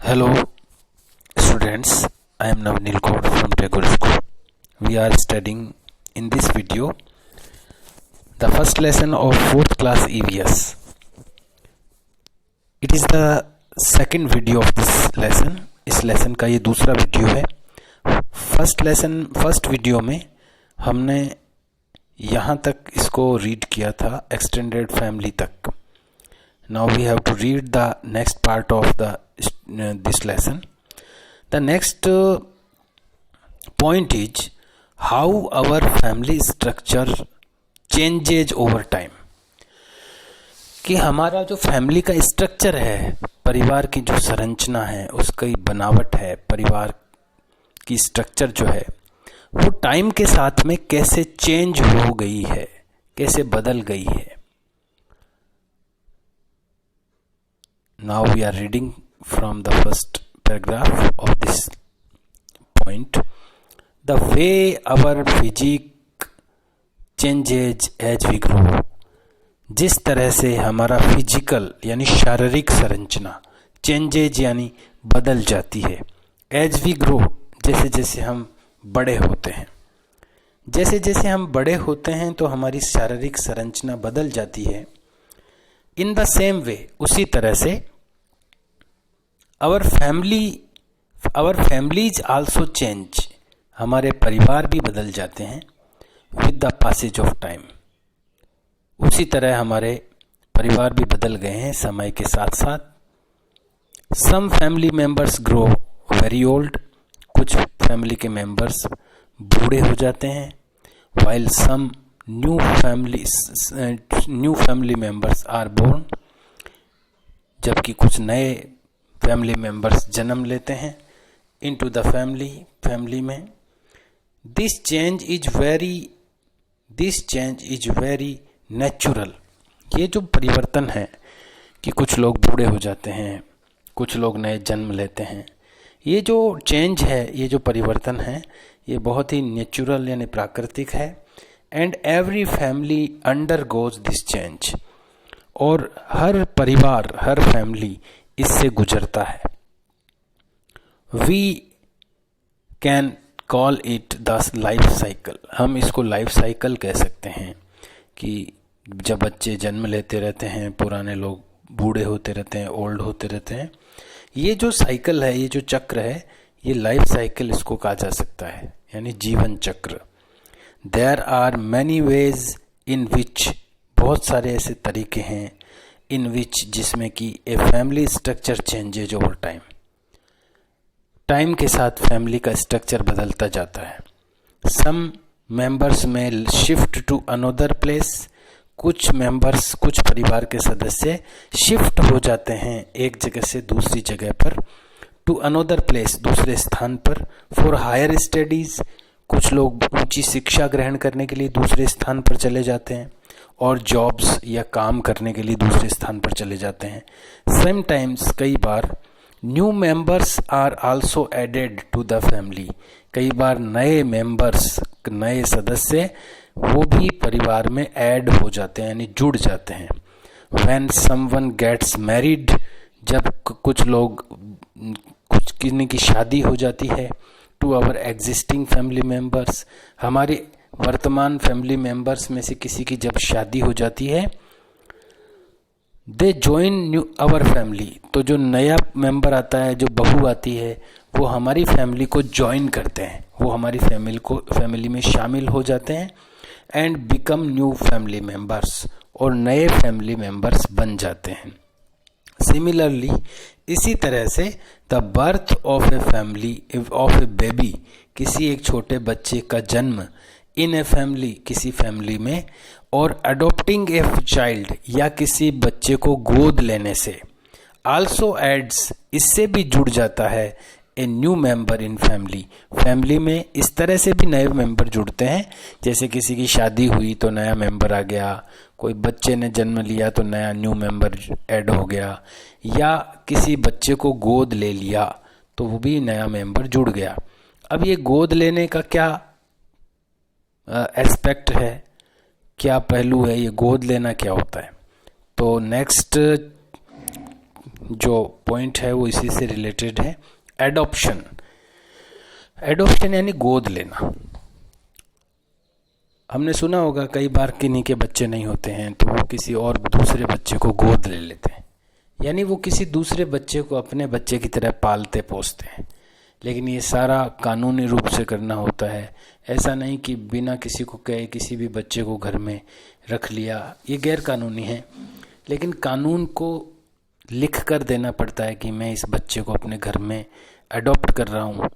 Hello students, I am Navnil Kaur from Tagore School. We are studying in this video the first lesson of 4th class EVS. It is the second video of this lesson. इस lesson का ये दूसरा video है. First video में हमने यहाँ तक इसको रीड किया था, एक्सटेंडेड फैमिली तक. Now we have to read the next part of this lesson. The next point is how our family structure changes over time. कि हमारा जो फैमिली का स्ट्रक्चर है, परिवार की जो संरचना है, उसकी बनावट है, परिवार की स्ट्रक्चर जो है वो टाइम के साथ में कैसे चेंज हो गई है, कैसे बदल गई है. Now we are reading from the first paragraph of this point. The way our physique changes as we grow. जिस तरह से हमारा फिजिकल यानी शारीरिक संरचना चेंजेज यानी बदल जाती है. एज वी ग्रो, जैसे जैसे हम बड़े होते हैं. जैसे जैसे हम बड़े होते हैं तो हमारी शारीरिक संरचना बदल जाती है. इन द सेम वे, उसी तरह से our families also change. हमारे परिवार भी बदल जाते हैं with the passage of time. उसी तरह हमारे परिवार भी बदल गए हैं समय के साथ साथ. Some family members grow very old. कुछ फैमिली के मेंबर्स बूढ़े हो जाते हैं. While some new family members are born. जबकि कुछ नए फैमिली मेंबर्स जन्म लेते हैं इनटू द फैमिली में. This change is very natural. ये जो परिवर्तन है कि कुछ लोग बूढ़े हो जाते हैं, कुछ लोग नए जन्म लेते हैं, ये जो चेंज है, ये जो परिवर्तन है, ये बहुत ही नेचुरल यानी प्राकृतिक है. And every family undergoes this change. और हर परिवार, हर फैमिली इससे गुजरता है. We can call it the life cycle. हम इसको लाइफ साइकिल कह सकते हैं कि जब बच्चे जन्म लेते रहते हैं, पुराने लोग बूढ़े होते रहते हैं, ओल्ड होते रहते हैं. ये जो साइकिल है, ये जो चक्र है, ये लाइफ साइकिल इसको कहा जा सकता है, यानी जीवन चक्र. There are many ways in which, बहुत सारे ऐसे तरीके हैं इन विच, जिसमें कि a family structure changes over time. Time के साथ फैमिली का स्ट्रक्चर बदलता जाता है. Some members may shift to another place. कुछ मेंबर्स, कुछ परिवार के सदस्य शिफ्ट हो जाते हैं एक जगह से दूसरी जगह पर. टू अनदर प्लेस, दूसरे स्थान पर. फॉर हायर स्टडीज, कुछ लोग ऊंची शिक्षा ग्रहण करने के लिए दूसरे स्थान पर चले जाते हैं. और जॉब्स या काम करने के लिए दूसरे स्थान पर चले जाते हैं. समटाइम्स, कई बार, new members are also added to the family. कई बार नए मेंबर्स, नए सदस्य वो भी परिवार में ऐड हो जाते हैं यानी जुड़ जाते हैं. व्हेन समवन गेट्स मैरिड, जब कुछ किसी की शादी हो जाती है. To our existing family members, हमारे वर्तमान फैमिली मेंबर्स में से किसी की जब शादी हो जाती है. They join new our family, तो जो नया मेंबर आता है, जो बहू आती है, वो हमारी फैमिली को ज्वाइन करते हैं, वो हमारी फैमिली में शामिल हो जाते हैं. And become new family members, और नए फैमिली मेंबर्स बन जाते हैं. सिमिलरली, इसी तरह से the birth of a family, of A baby, किसी एक छोटे बच्चे का जन्म, इन ए फैमिली, किसी फैमिली में, और अडॉप्टिंग ए चाइल्ड, या किसी बच्चे को गोद लेने से. आल्सो एड्स, इससे भी जुड़ जाता है, a new member in family. Family में इस तरह से भी नए मेंबर जुड़ते हैं, जैसे किसी की शादी हुई तो नया मेंबर आ गया, कोई बच्चे ने जन्म लिया तो नया न्यू मेंबर ऐड हो गया, या किसी बच्चे को गोद ले लिया तो वो भी नया मेंबर जुड़ गया. अब ये गोद लेने का क्या एस्पेक्ट है, क्या पहलू है, ये गोद लेना क्या होता है? तो नेक्स्ट जो पॉइंट है वो इसी से रिलेटेड है, एडॉप्शन। एडॉप्शन यानी गोद लेना। हमने सुना होगा कई बार किन्हीं के बच्चे नहीं होते हैं तो वो किसी और दूसरे बच्चे को गोद ले लेते हैं, यानी वो किसी दूसरे बच्चे को अपने बच्चे की तरह पालते पोसते हैं। लेकिन ये सारा कानूनी रूप से करना होता है, ऐसा नहीं कि बिना किसी को कहे किसी भी बच्चे को घर में रख लिया, ये गैर कानूनी है। लेकिन कानून को लिख कर देना पड़ता है कि मैं इस बच्चे को अपने घर में अडॉप्ट कर रहा हूँ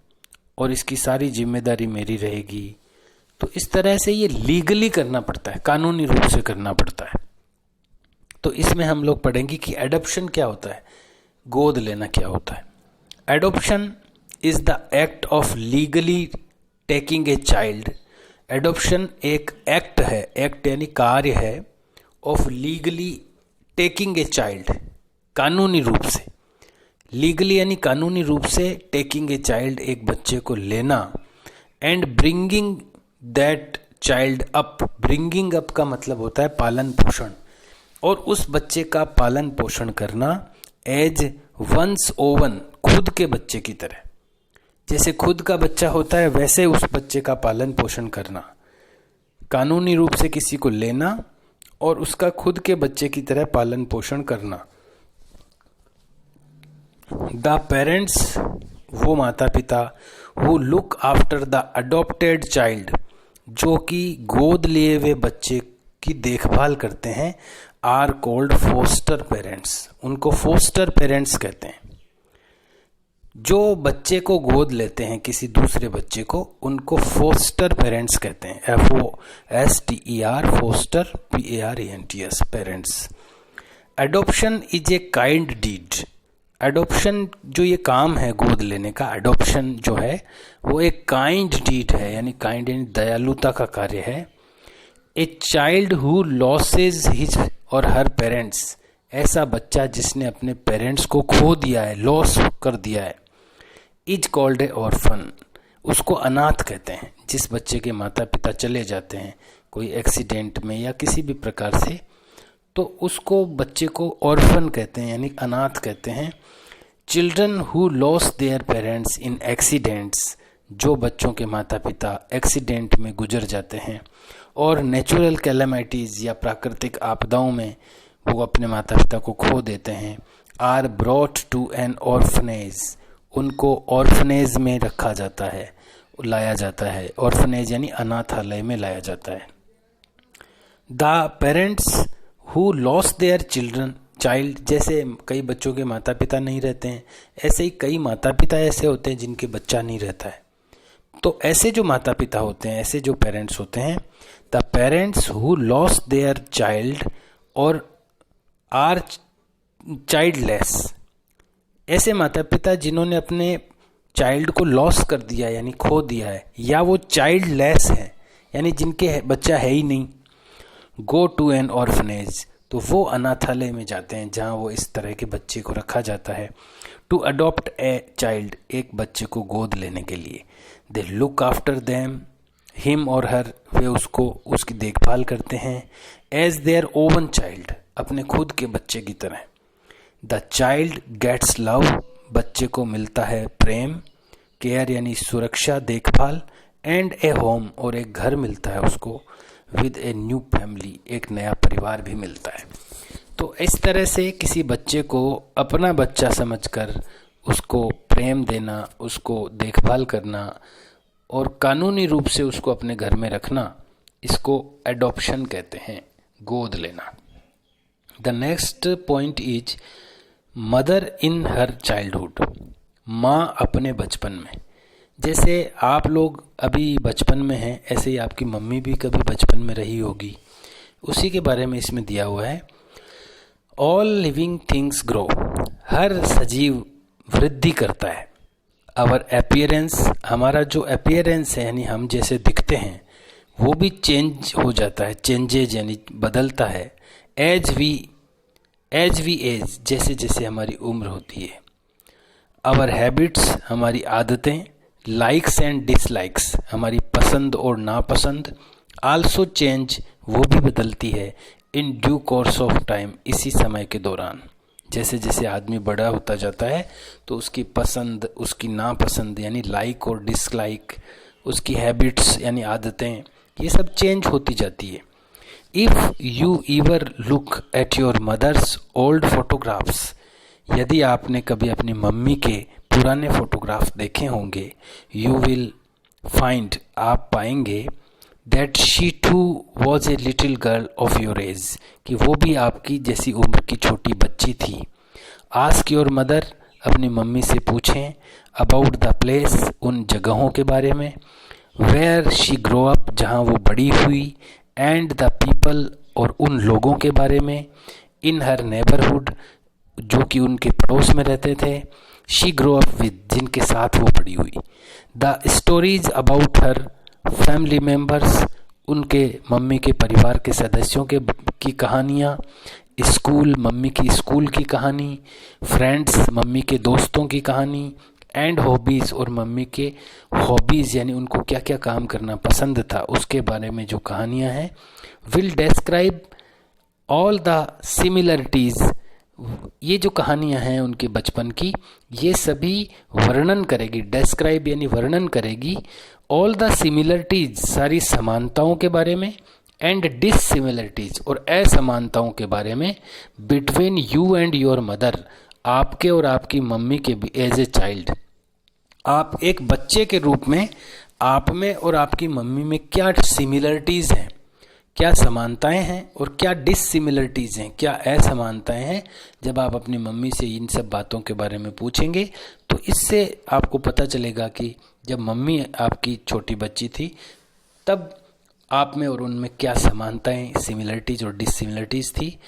और इसकी सारी जिम्मेदारी मेरी रहेगी। तो इस तरह से ये लीगली करना पड़ता है, कानूनी रूप से करना पड़ता है। तो इसमें हम लोग पढ़ेंगे कि एडॉप्शन क्या होता है, गोद लेना क्या होता है। Adoption is the act of legally taking a child. Adoption एक एक्ट है, एक्ट यानी कार्य है, of legally taking a child, कानूनी रूप से। लीगली यानी कानूनी रूप से, टेकिंग ए चाइल्ड एक बच्चे को लेना, and bringing that child up. Bringing up का मतलब होता है पालन पोषण, और उस बच्चे का पालन पोषण करना एज वंस ओवन, खुद के बच्चे की तरह। जैसे खुद का बच्चा होता है वैसे उस बच्चे का पालन पोषण करना, कानूनी रूप से किसी को लेना और उसका खुद के बच्चे की तरह पालन पोषण करना। द पेरेंट्स, वो माता पिता, who look after the adopted child, जो कि गोद लिए हुए बच्चे की देखभाल करते हैं, आर कॉल्ड फोस्टर पेरेंट्स। उनको फोस्टर पेरेंट्स कहते हैं। जो बच्चे को गोद लेते हैं किसी दूसरे बच्चे को, उनको फोस्टर पेरेंट्स कहते हैं। FOSTER, foster, PARENTS, parents. Adoption is a kind deed. Adoption जो ये काम है गोद लेने का, एडॉप्शन जो है वो एक काइंड डीड है, यानी काइंड यानी दयालुता का कार्य है। A child who losses his और हर पेरेंट्स, ऐसा बच्चा जिसने अपने पेरेंट्स को खो दिया है, लॉस कर दिया है, इज कॉल्ड ए ऑर्फन, उसको अनाथ कहते हैं। जिस बच्चे के माता पिता चले जाते हैं कोई एक्सीडेंट में या किसी भी प्रकार से, तो उसको बच्चे को ऑर्फन कहते हैं, यानी अनाथ कहते हैं। Children who loss their parents in accidents, जो बच्चों के माता पिता एक्सीडेंट में गुजर जाते हैं और नेचुरल कैलेमिटीज़ या प्राकृतिक आपदाओं में वो अपने माता पिता को खो देते हैं, or brought to an orphanage, उनको ऑर्फनेज में रखा जाता है, लाया जाता है। ऑर्फनेज यानी अनाथालय में लाया जाता है। The parents who loss their child, जैसे कई बच्चों के माता पिता नहीं रहते हैं, ऐसे ही कई माता पिता ऐसे होते हैं जिनके बच्चा नहीं रहता है। तो ऐसे जो माता पिता होते हैं, ऐसे जो पेरेंट्स होते हैं, the parents who loss their child और आर चाइल्डलेस, ऐसे माता पिता जिन्होंने अपने चाइल्ड को लॉस कर दिया यानी खो दिया है, या वो चाइल्डलेस है यानी जिनके बच्चा है ही नहीं, गो टू एन ऑर्फनेज, तो वो अनाथालय में जाते हैं जहाँ वो इस तरह के बच्चे को रखा जाता है। टू अडॉप्ट ए चाइल्ड, एक बच्चे को गोद लेने के लिए। They look after them, him और हर, वे उसको उसकी देखभाल करते हैं, एज देयर ओवन चाइल्ड, अपने खुद के बच्चे की तरह। द चाइल्ड गेट्स लव, बच्चे को मिलता है प्रेम, केयर यानी सुरक्षा देखभाल, एंड ए होम, और एक घर मिलता है उसको, विद ए न्यू फैमिली, एक नया परिवार भी मिलता है। तो इस तरह से किसी बच्चे को अपना बच्चा समझकर उसको प्रेम देना, उसको देखभाल करना और कानूनी रूप से उसको अपने घर में रखना, इसको एडॉप्शन कहते हैं, गोद लेना। The next point is mother in her childhood, माँ अपने बचपन में। जैसे आप लोग अभी बचपन में हैं, ऐसे ही आपकी मम्मी भी कभी बचपन में रही होगी, उसी के बारे में इसमें दिया हुआ है। ऑल लिविंग थिंग्स ग्रो, हर सजीव वृद्धि करता है। आवर अपीयरेंस, हमारा जो अपीयरेंस है यानी हम जैसे दिखते हैं, वो भी चेंज हो जाता है, चेंजेज यानी बदलता है। एज वी एज, जैसे जैसे हमारी उम्र होती है। आवर हैबिट्स, हमारी आदतें। लाइक्स एंड डिसलाइक्स, हमारी पसंद और नापसंद। आल्सो चेंज, वो भी बदलती है। In due course of time, इसी समय के दौरान। जैसे जैसे आदमी बड़ा होता जाता है तो उसकी पसंद, उसकी नापसंद यानी लाइक और डिसलाइक, उसकी हैबिट्स यानी आदतें, ये सब चेंज होती जाती है। If you ever look at your mother's old photographs, यदि आपने कभी अपनी मम्मी के पुराने फोटोग्राफ देखे होंगे, यू विल फाइंड, आप पाएंगे, that she too was a little girl of your age, कि वो भी आपकी जैसी उम्र की छोटी बच्ची थी। आस्क योर मदर, अपनी मम्मी से पूछें, अबाउट द प्लेस, उन जगहों के बारे में, वेयर शी ग्रो अप, जहाँ वो बड़ी हुई, एंड द पीपल, और उन लोगों के बारे में, इन हर नेबरहुड, जो कि उनके पड़ोस में रहते थे, शी ग्रो अप विद, जिनके साथ वो बड़ी हुई, the stories about her family members, उनके मम्मी के परिवार के सदस्यों की कहानियाँ, स्कूल, मम्मी की स्कूल की कहानी, फ्रेंड्स, मम्मी के दोस्तों की कहानी, एंड हॉबीज़, और मम्मी के हॉबीज़ यानी उनको क्या क्या काम करना पसंद था उसके बारे में जो कहानियाँ हैं, will describe all the similarities, ये जो कहानियाँ हैं उनके बचपन की, ये सभी वर्णन करेगी, डिस्क्राइब यानी वर्णन करेगी, ऑल द सिमिलरिटीज, सारी समानताओं के बारे में, एंड डिससिमिलरिटीज, और असमानताओं के बारे में, between you and your mother, आपके और आपकी मम्मी के भी, एज ए चाइल्ड, आप एक बच्चे के रूप में आप में और आपकी मम्मी में क्या सिमिलरिटीज़ हैं, क्या समानताएं हैं और क्या डिससिमिलरिटीज़ हैं, क्या असमानताएं हैं। जब आप अपनी मम्मी से इन सब बातों के बारे में पूछेंगे तो इससे आपको पता चलेगा कि जब मम्मी आपकी छोटी बच्ची थी तब आप में और उनमें क्या समानताएं, सिमिलरिटीज़ और डिससिमिलरिटीज़ थी।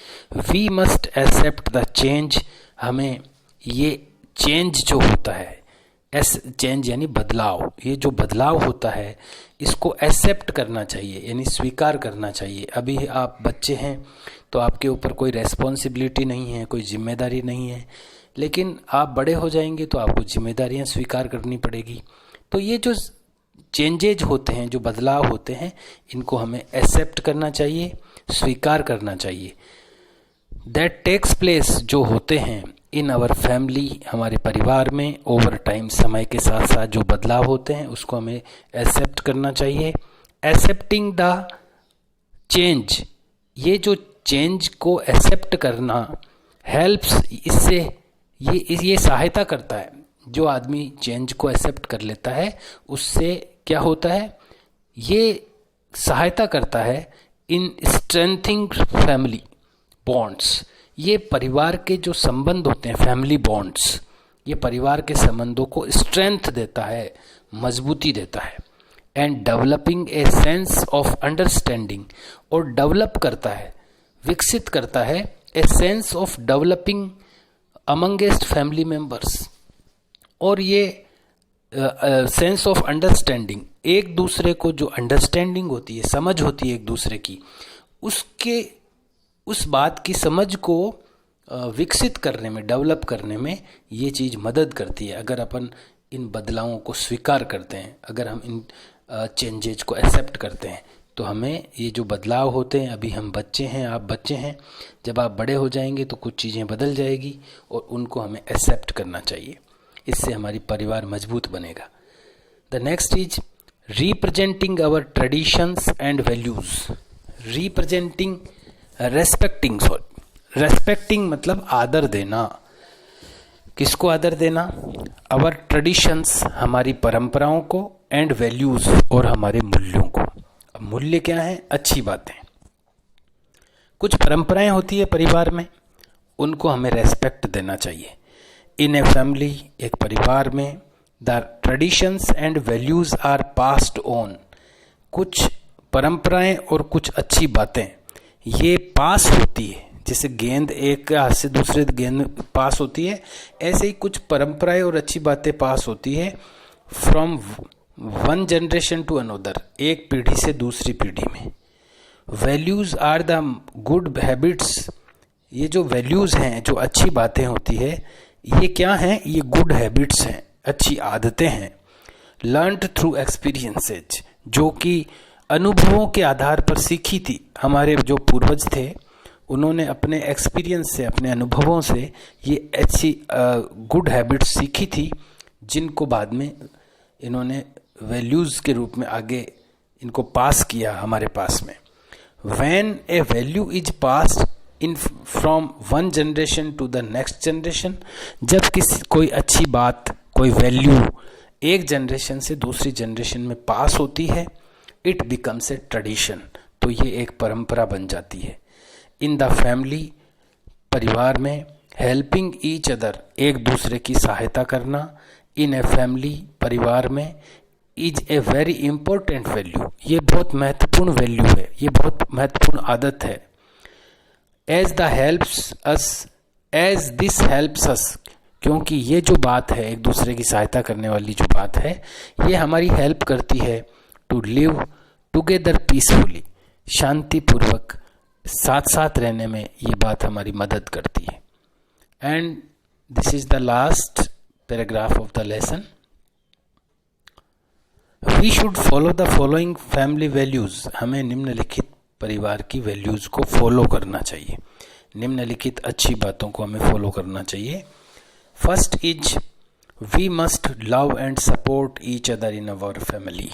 We must accept the change, हमें ये चेंज जो होता है, चेंज यानी बदलाव, ये जो बदलाव होता है इसको एक्सेप्ट करना चाहिए यानी स्वीकार करना चाहिए। अभी आप बच्चे हैं तो आपके ऊपर कोई रेस्पॉन्सिबिलिटी नहीं है, कोई जिम्मेदारी नहीं है, लेकिन आप बड़े हो जाएंगे तो आपको जिम्मेदारियां स्वीकार करनी पड़ेगी। तो ये जो चेंजेज होते हैं, जो बदलाव होते हैं, इनको हमें एक्सेप्ट करना चाहिए, स्वीकार करना चाहिए। दैट टेक्स प्लेस, जो होते हैं इन आवर फैमिली, हमारे परिवार में, ओवर टाइम, समय के साथ साथ जो बदलाव होते हैं उसको हमें एक्सेप्ट करना चाहिए। एक्सेप्टिंग द चेंज, ये जो चेंज को एक्सेप्ट करना हेल्प्स, इससे ये सहायता करता है। जो आदमी चेंज को एक्सेप्ट कर लेता है उससे क्या होता है, ये सहायता करता है इन स्ट्रेंथिंग फैमिली बॉन्ड्स, ये परिवार के जो संबंध होते हैं, फैमिली बॉन्ड्स, ये परिवार के संबंधों को स्ट्रेंथ देता है, मजबूती देता है। And developing a sense of understanding, और डेवलप करता है, विकसित करता है, a sense of developing amongst family members, और ये सेंस ऑफ अंडरस्टैंडिंग, एक दूसरे को जो अंडरस्टैंडिंग होती है, समझ होती है एक दूसरे की, उस बात की समझ को विकसित करने में, डेवलप करने में ये चीज़ मदद करती है। अगर अपन इन बदलावों को स्वीकार करते हैं, अगर हम इन चेंजेज को एक्सेप्ट करते हैं, तो हमें ये जो बदलाव होते हैं, अभी हम बच्चे हैं, आप बच्चे हैं, जब आप बड़े हो जाएंगे तो कुछ चीज़ें बदल जाएगी और उनको हमें एक्सेप्ट करना चाहिए। इससे हमारी परिवार मजबूत बनेगा। The next is representing our traditions and values. Representing, respecting मतलब आदर देना। किसको आदर देना? आवर ट्रेडिशंस, हमारी परंपराओं को, एंड वैल्यूज़, और हमारे मूल्यों को। अब मूल्य क्या है? अच्छी बातें। कुछ परंपराएं होती है परिवार में, उनको हमें रेस्पेक्ट देना चाहिए। इन ए फैमिली, एक परिवार में, the traditions and values are passed on. कुछ परंपराएं और कुछ अच्छी बातें ये पास होती है, जैसे गेंद एक हाथ से दूसरे गेंद में पास होती है, ऐसे ही कुछ परंपराएं और अच्छी बातें पास होती है from one generation to another, एक पीढ़ी से दूसरी पीढ़ी में। Values are the good habits, ये जो वैल्यूज़ हैं, जो अच्छी बातें होती है, ये क्या हैं? ये गुड हैबिट्स हैं, अच्छी आदतें हैं। लर्नड थ्रू एक्सपीरियंसेज, जो कि अनुभवों के आधार पर सीखी थी। हमारे जो पूर्वज थे उन्होंने अपने एक्सपीरियंस से, अपने अनुभवों से ये अच्छी गुड हैबिट्स सीखी थी, जिनको बाद में इन्होंने वैल्यूज़ के रूप में आगे इनको पास किया हमारे पास में। When a value is passed in from one generation to the next generation, जब कोई अच्छी बात, कोई वैल्यू एक जनरेशन से दूसरी जनरेशन में पास होती है, इट बिकम्स ए ट्रेडिशन, तो ये एक परंपरा बन जाती है। इन द फैमिली, परिवार में, हेल्पिंग ईच अदर, एक दूसरे की सहायता करना, इन ए फैमिली, परिवार में, is a very important value, ये बहुत महत्वपूर्ण वैल्यू है, ये बहुत महत्वपूर्ण आदत है। एज दिस हेल्प्स अस, क्योंकि ये जो बात है, एक दूसरे की सहायता करने वाली जो बात है, ये हमारी हेल्प करती है टू लिव टुगेदर पीसफुली, शांतिपूर्वक साथ साथ रहने में ये बात हमारी मदद करती है। And this is the last paragraph of the lesson. We should follow the following family values, हमें निम्नलिखित परिवार की वैल्यूज को फॉलो करना चाहिए, निम्नलिखित अच्छी बातों को हमें फॉलो करना चाहिए। First is we must love and support each other in our family,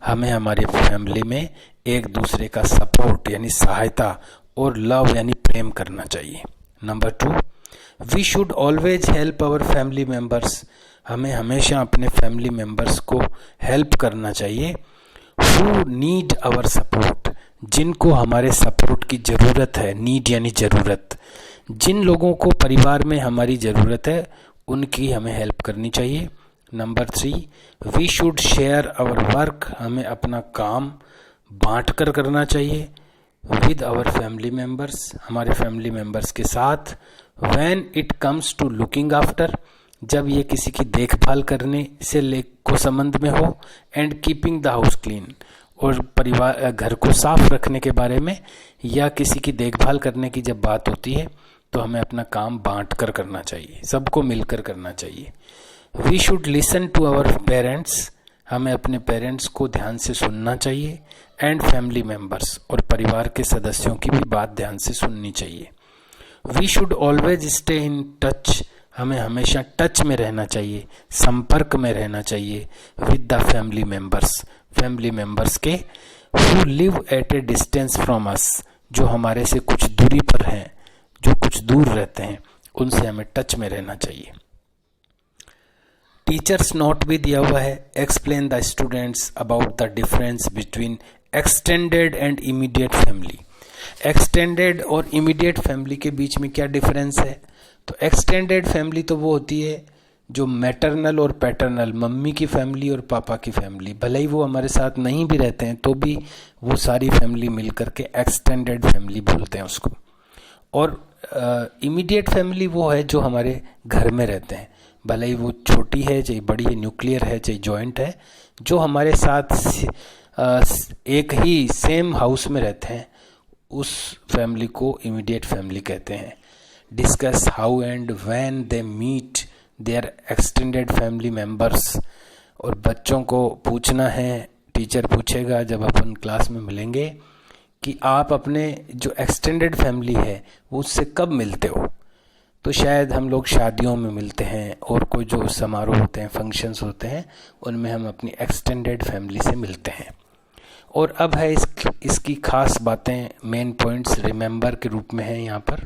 हमें हमारे फैमिली में एक दूसरे का सपोर्ट यानी सहायता और लव यानी प्रेम करना चाहिए। Number 2, we should always help our family members, हमें हमेशा अपने फैमिली मेम्बर्स को हेल्प करना चाहिए। हु नीड आवर सपोर्ट, जिनको हमारे सपोर्ट की ज़रूरत है, नीड यानी ज़रूरत, जिन लोगों को परिवार में हमारी ज़रूरत है उनकी हमें हेल्प करनी चाहिए। Number 3, we should share our work, हमें अपना काम बांट कर करना चाहिए विद आवर फैमिली मेम्बर्स, हमारे फैमिली मेम्बर्स के साथ। When it comes to looking after, जब ये किसी की देखभाल करने से को संबंध में हो, and keeping the house clean, और परिवार घर को साफ रखने के बारे में या किसी की देखभाल करने की जब बात होती है तो हमें अपना काम बांट कर करना चाहिए, सबको मिलकर करना चाहिए। We should listen to our parents, हमें अपने पेरेंट्स को ध्यान से सुनना चाहिए। एंड फैमिली मेम्बर्स, और परिवार के सदस्यों की भी बात ध्यान से सुननी चाहिए। We should always stay in touch, हमें हमेशा टच में रहना चाहिए, संपर्क में रहना चाहिए with the family members, family members के। Who live at a distance from us, जो हमारे से कुछ दूरी पर हैं, जो कुछ दूर रहते हैं, उनसे हमें टच में रहना चाहिए। टीचर्स नोट भी दिया हुआ है, explain the students about the difference between extended and immediate family. Extended और इमीडिएट फैमिली के बीच में क्या डिफरेंस है? तो एक्सटेंडेड फैमिली तो वो होती है जो मैटरनल और पैटर्नल, मम्मी की फैमिली और पापा की फैमिली, भले ही वो हमारे साथ नहीं भी रहते हैं तो भी वो सारी फैमिली मिल करके एक्सटेंडेड फैमिली बोलते हैं उसको। और इमीडिएट फैमिली वो है जो हमारे घर में रहते हैं, भले ही वो छोटी है चाहे बड़ी है, न्यूक्लियर है चाहे जॉइंट है, जो हमारे साथ एक ही सेम हाउस में रहते हैं, उस फैमिली को इमीडिएट फैमिली कहते हैं। Discuss how and when they meet their extended family members, और बच्चों को पूछना है, टीचर पूछेगा जब अपन क्लास में मिलेंगे कि आप अपने जो एक्सटेंडेड फैमिली है वो उससे कब मिलते हो? तो शायद हम लोग शादियों में मिलते हैं और कोई जो समारोह होते हैं, फंक्शंस होते हैं, उनमें हम अपनी एक्सटेंडेड फैमिली से मिलते हैं। और अब है इसकी खास बातें, मेन पॉइंट्स रिमेंबर के रूप में हैं यहाँ पर।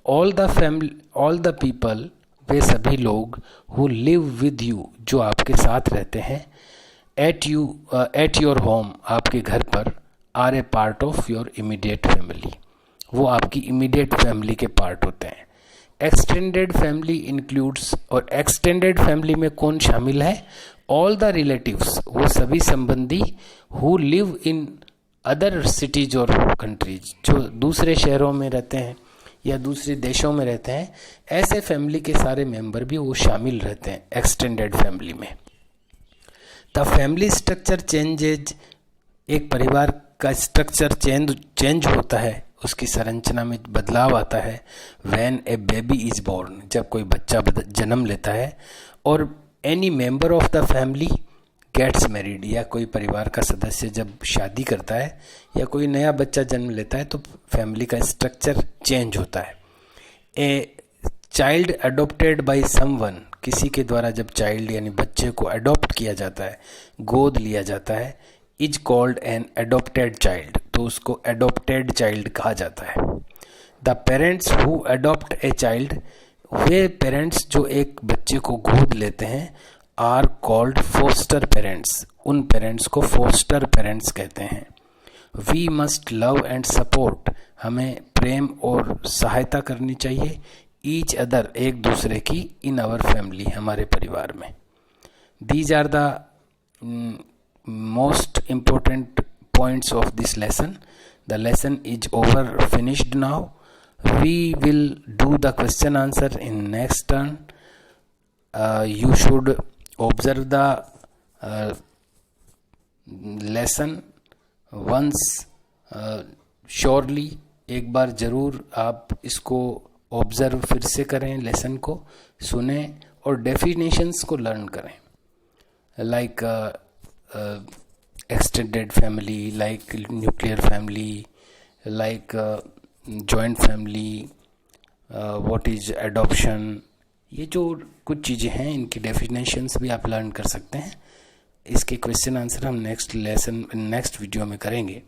ऑल द पीपल, वे सभी लोग, हु लिव विद यू, जो आपके साथ रहते हैं, एट योर होम, आपके घर पर, are a part of your immediate family, वो आपकी इमीडिएट फैमिली के पार्ट होते हैं। एक्सटेंडेड फैमिली इंक्लूड्स, और एक्सटेंडेड फैमिली में कौन शामिल है? ऑल द रिलेटिव्स, वो सभी संबंधी, who live in other cities और कंट्रीज, जो दूसरे शहरों में रहते हैं या दूसरे देशों में रहते हैं, ऐसे फैमिली के सारे मेंबर भी वो शामिल रहते हैं एक्सटेंडेड फैमिली में। द फैमिली स्ट्रक्चर चेंजेज, एक परिवार का स्ट्रक्चर चेंज होता है, उसकी संरचना में बदलाव आता है। When a baby is born, जब कोई बच्चा जन्म लेता है, और any member of the family gets married, या कोई परिवार का सदस्य जब शादी करता है या कोई नया बच्चा जन्म लेता है तो फैमिली का स्ट्रक्चर चेंज होता है। A child adopted by someone, किसी के द्वारा जब चाइल्ड यानी बच्चे को अडॉप्ट किया जाता है, गोद लिया जाता है, is called an adopted child, तो उसको अडोप्टेड चाइल्ड कहा जाता है। The parents who adopt a child, वे पेरेंट्स जो एक बच्चे को गोद लेते हैं, आर कॉल्ड फोस्टर पेरेंट्स, उन पेरेंट्स को फोस्टर पेरेंट्स कहते हैं। We must love and support, हमें प्रेम और सहायता करनी चाहिए, ईच अदर, एक दूसरे की, इन आवर फैमिली, हमारे परिवार में। These are the most important points of this lesson. The lesson is over, finished now. We will do the question answer in next turn. You should observe the lesson once surely. एक बार ज़रूर आप इसको observe फिर से करें, lesson को सुने और डेफिनेशंस को लर्न करें, like extended family, like nuclear family, like joint family, what is adoption, ये जो कुछ चीज़ें हैं इनकी डेफिनेशंस भी आप लर्न कर सकते हैं। इसके क्वेश्चन आंसर हम नेक्स्ट लेसन नेक्स्ट वीडियो में करेंगे।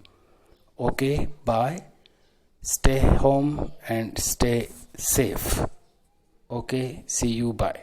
Okay, bye, stay home and stay safe. Okay, see you, bye.